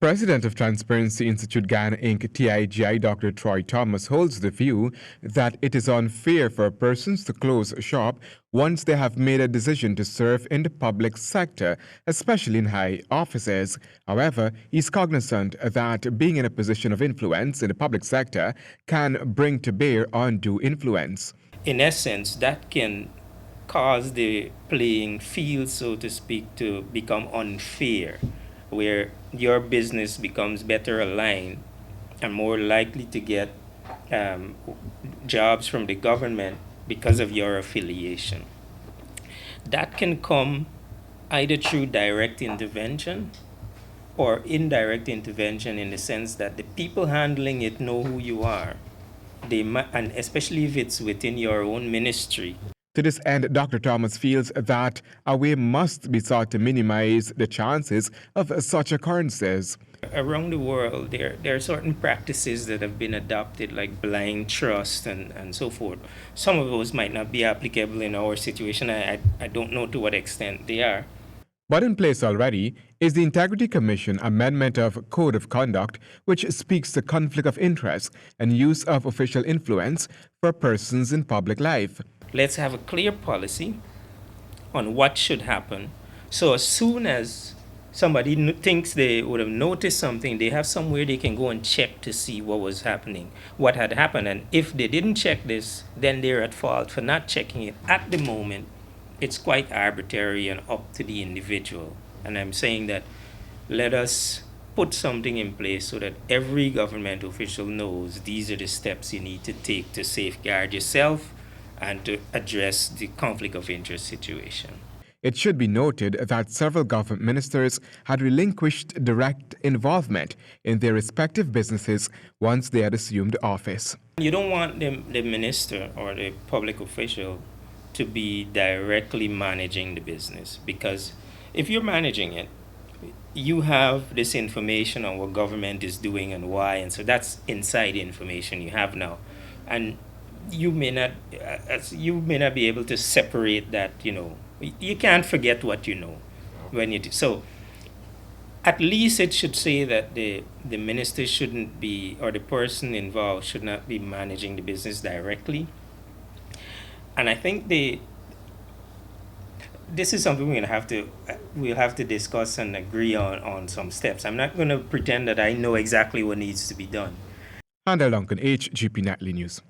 President of Transparency Institute Ghana Inc. TIGI Dr. Troy Thomas holds the view that it is unfair for persons to close shop once they have made a decision to serve in the public sector, especially in high offices. However, he's cognizant that being in a position of influence in the public sector can bring to bear undue influence. In essence, that can cause the playing field, so to speak, to become unfair, where your business becomes better aligned and more likely to get jobs from the government because of your affiliation. That can come either through direct intervention or indirect intervention, in the sense that the people handling it know who you are. And especially if it's within your own ministry. To this end, Dr. Thomas feels that a way must be sought to minimize the chances of such occurrences. Around the world, there are certain practices that have been adopted, like blind trust and so forth. Some of those might not be applicable in our situation. I don't know to what extent they are. But in place already is the Integrity Commission Amendment of Code of Conduct, which speaks to conflict of interest and use of official influence for persons in public life. Let's have a clear policy on what should happen. So as soon as somebody thinks they would have noticed something, they have somewhere they can go and check to see what was happening, what had happened. And if they didn't check this, then they're at fault for not checking it at the moment. It's quite arbitrary and up to the individual. And I'm saying that let us put something in place so that every government official knows these are the steps you need to take to safeguard yourself and to address the conflict of interest situation. It should be noted that several government ministers had relinquished direct involvement in their respective businesses once they had assumed office. You don't want the minister or the public official to be directly managing the business, because if you're managing it, you have this information on what government is doing and why, and so that's inside information you have now, and you may not be able to separate that. You can't forget what you know when you do. So at least it should say that the minister shouldn't be, or the person involved should not be managing the business directly. And I think this is something we'll have to discuss and agree on some steps. I'm not going to pretend that I know exactly what needs to be done. Handel Duncan, HGP Nightly News.